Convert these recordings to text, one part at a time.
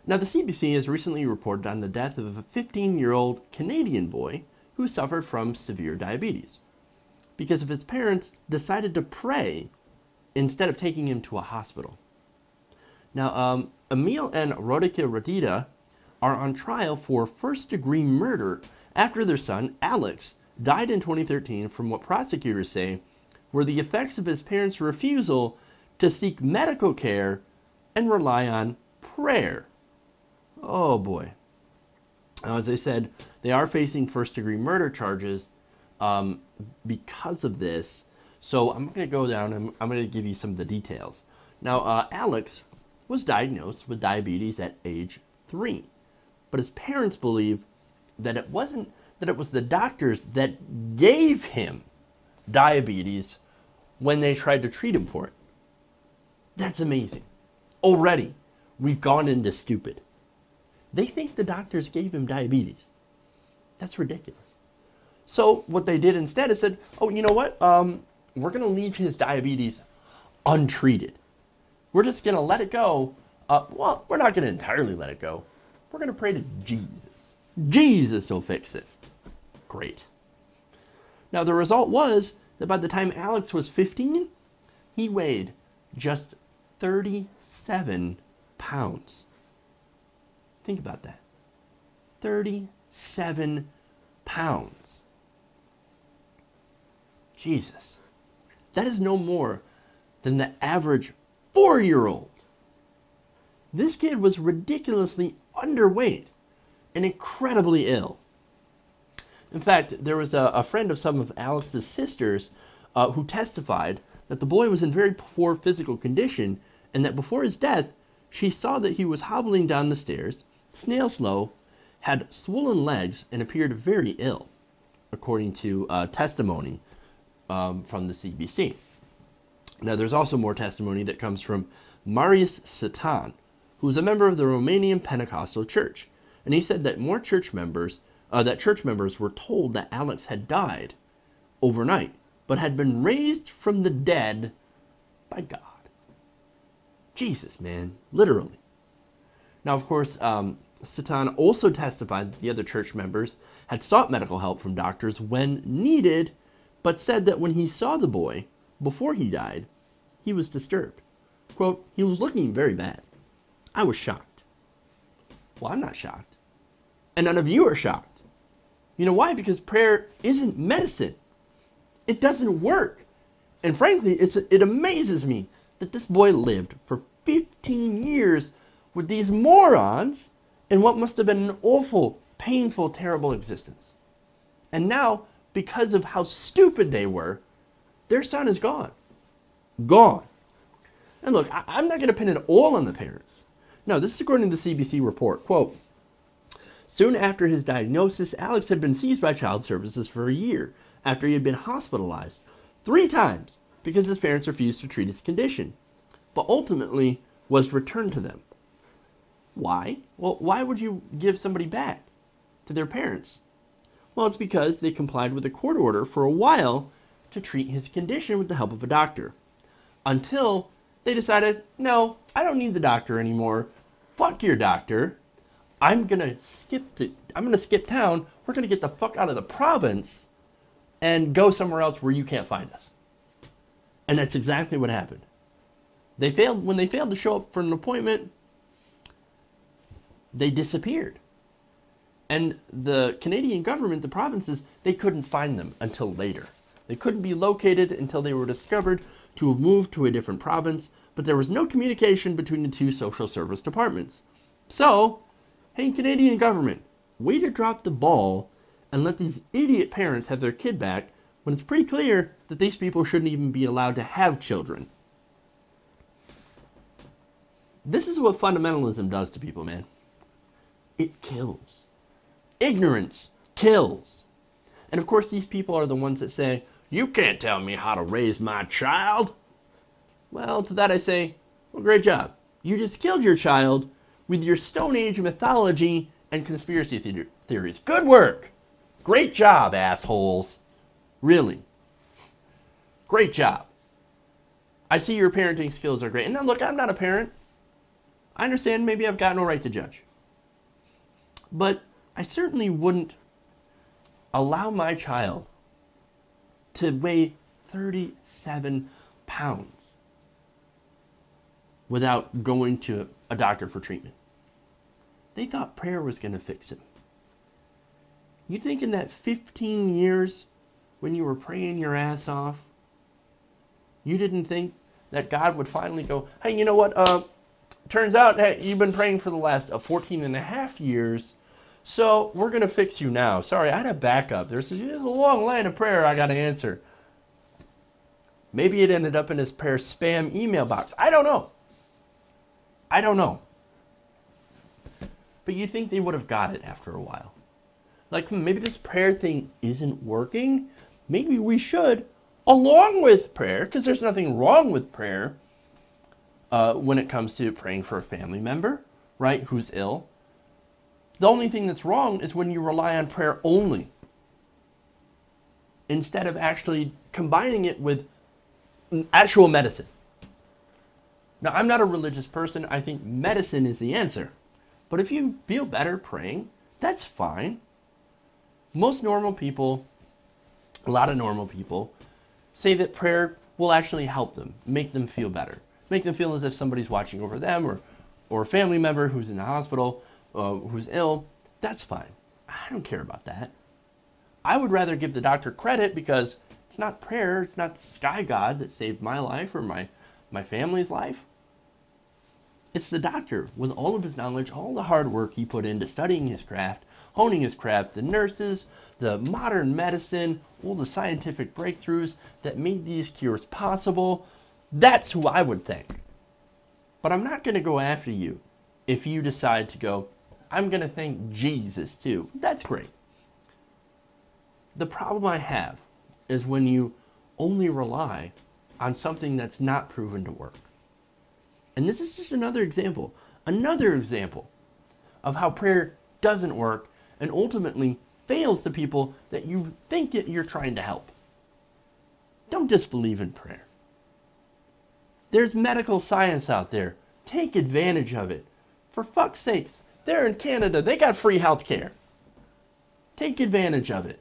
Now, the CBC has recently reported on the death of a 15-year-old Canadian boy who suffered from severe diabetes because of his parents decided to pray instead of taking him to a hospital. Now, Emil and Rodika Radita are on trial for first-degree murder after their son, Alex, died in 2013 from what prosecutors say were the effects of his parents' refusal to seek medical care and rely on prayer. Oh boy. As I said, they are facing first-degree murder charges because of this. So I'm going to go down and I'm going to give you some of the details. Now, Alex was diagnosed with diabetes at age 3. But his parents believe that it was the doctors that gave him diabetes when they tried to treat him for it. That's amazing. Already, we've gone into stupid. They think the doctors gave him diabetes. That's ridiculous. So what they did instead is said, oh, you know what? We're going to leave his diabetes untreated. We're just going to let it go. Well, we're not going to entirely let it go. We're going to pray to Jesus. Jesus will fix it. Great. Now, the result was that by the time Alex was 15, he weighed just 37 pounds. Think about that. 37 pounds. Jesus. That is no more than the average 4-year-old. This kid was ridiculously underweight and incredibly ill. In fact, there was a friend of some of Alex's sisters who testified that the boy was in very poor physical condition and that before his death, she saw that he was hobbling down the stairs, snail slow, had swollen legs, and appeared very ill, according to testimony from the CBC. Now, there's also more testimony that comes from Marius Satan, who is a member of the Romanian Pentecostal Church, and he said that church members were told that Alex had died overnight, but had been raised from the dead by God. Jesus, man, literally. Now, of course, Satan also testified that the other church members had sought medical help from doctors when needed, but said that when he saw the boy before he died, he was disturbed. Quote, he was looking very bad. I was shocked. Well, I'm not shocked. And none of you are shocked. You know why? Because prayer isn't medicine. It doesn't work. And frankly, it amazes me that this boy lived for 15 years with these morons in what must have been an awful, painful, terrible existence. And now, because of how stupid they were, their son is gone. Gone. And look, I'm not going to pin it all on the parents. No, this is according to the CBC report. Quote, soon after his diagnosis, Alex had been seized by child services for a year after he had been hospitalized 3 times because his parents refused to treat his condition, but ultimately was returned to them. Why? Well, why would you give somebody back to their parents? Well, it's because they complied with a court order for a while to treat his condition with the help of a doctor, until they decided, no, I don't need the doctor anymore. Fuck your doctor. I'm gonna skip town. We're gonna get the fuck out of the province and go somewhere else where you can't find us. And that's exactly what happened. When they failed to show up for an appointment, they disappeared. And the Canadian government, the provinces, they couldn't find them until later. They couldn't be located until they were discovered to have moved to a different province, but there was no communication between the 2 social service departments. So, hey, Canadian government, way to drop the ball and let these idiot parents have their kid back when it's pretty clear that these people shouldn't even be allowed to have children. This is what fundamentalism does to people, man. It kills. Ignorance kills. And of course, these people are the ones that say, you can't tell me how to raise my child. Well, to that I say, well, great job. You just killed your child with your Stone Age mythology and conspiracy theories. Good work. Great job, assholes. Really. Great job. I see your parenting skills are great. And now look, I'm not a parent. I understand maybe I've got no right to judge. But I certainly wouldn't allow my child to weigh 37 pounds without going to a doctor for treatment. They thought prayer was going to fix him. You think in that 15 years when you were praying your ass off, you didn't think that God would finally go, hey, you know what? Turns out, hey, you've been praying for the last 14 and a half years, so we're going to fix you now. Sorry, I had a backup. There's a long line of prayer I got to answer. Maybe it ended up in his prayer spam email box. I don't know. I don't know. But you think they would have got it after a while. Like, maybe this prayer thing isn't working. Maybe we should, along with prayer, because there's nothing wrong with prayer when it comes to praying for a family member, right, who's ill. The only thing that's wrong is when you rely on prayer only, instead of actually combining it with actual medicine. Now, I'm not a religious person. I think medicine is the answer. But if you feel better praying, that's fine. Most normal people, a lot of normal people, say that prayer will actually help them, make them feel better, make them feel as if somebody's watching over them, or a family member who's in the hospital, who's ill. That's fine. I don't care about that. I would rather give the doctor credit because it's not prayer, it's not the sky god that saved my life or my family's life. It's the doctor with all of his knowledge, all the hard work he put into studying his craft, honing his craft, the nurses, the modern medicine, all the scientific breakthroughs that made these cures possible. That's who I would thank. But I'm not going to go after you if you decide to go, I'm going to thank Jesus too. That's great. The problem I have is when you only rely on something that's not proven to work. And this is just another example of how prayer doesn't work and ultimately fails the people that you think you're trying to help. Don't disbelieve in prayer. There's medical science out there. Take advantage of it. For fuck's sakes, they're in Canada. They got free health care. Take advantage of it.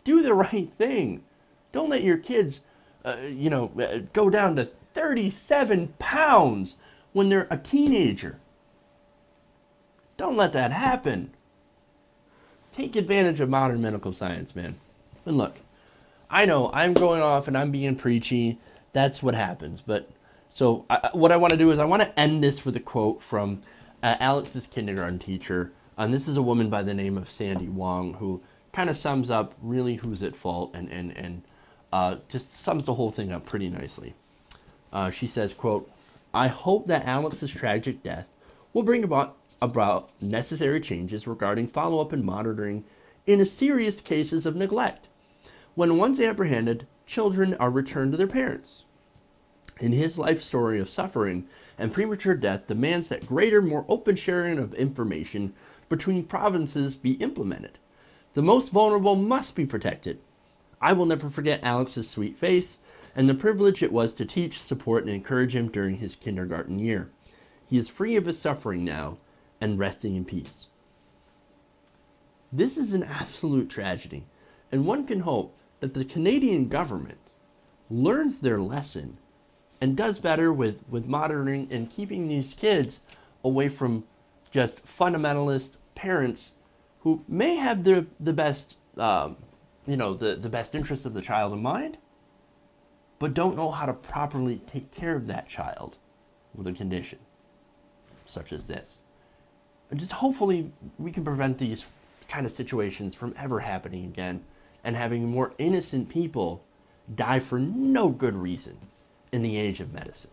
Do the right thing. Don't let your kids, go down to 37 pounds when they're a teenager. Don't let that happen. Take advantage of modern medical science, man. And look, I know I'm going off and I'm being preachy. That's what happens. But so what I want to do is I want to end this with a quote from Alex's kindergarten teacher. And this is a woman by the name of Sandy Wong who kind of sums up really who's at fault and just sums the whole thing up pretty nicely. She says, quote, I hope that Alex's tragic death will bring about necessary changes regarding follow-up and monitoring in serious cases of neglect. When once apprehended, children are returned to their parents. In his life story of suffering and premature death demands that greater, more open sharing of information between provinces be implemented. The most vulnerable must be protected. I will never forget Alex's sweet face and the privilege it was to teach, support, and encourage him during his kindergarten year. He is free of his suffering now and resting in peace. This is an absolute tragedy, and one can hope that the Canadian government learns their lesson and does better with monitoring and keeping these kids away from just fundamentalist parents who may have the best, the best interest of the child in mind, but don't know how to properly take care of that child with a condition such as this. And just hopefully we can prevent these kind of situations from ever happening again and having more innocent people die for no good reason in the age of medicine.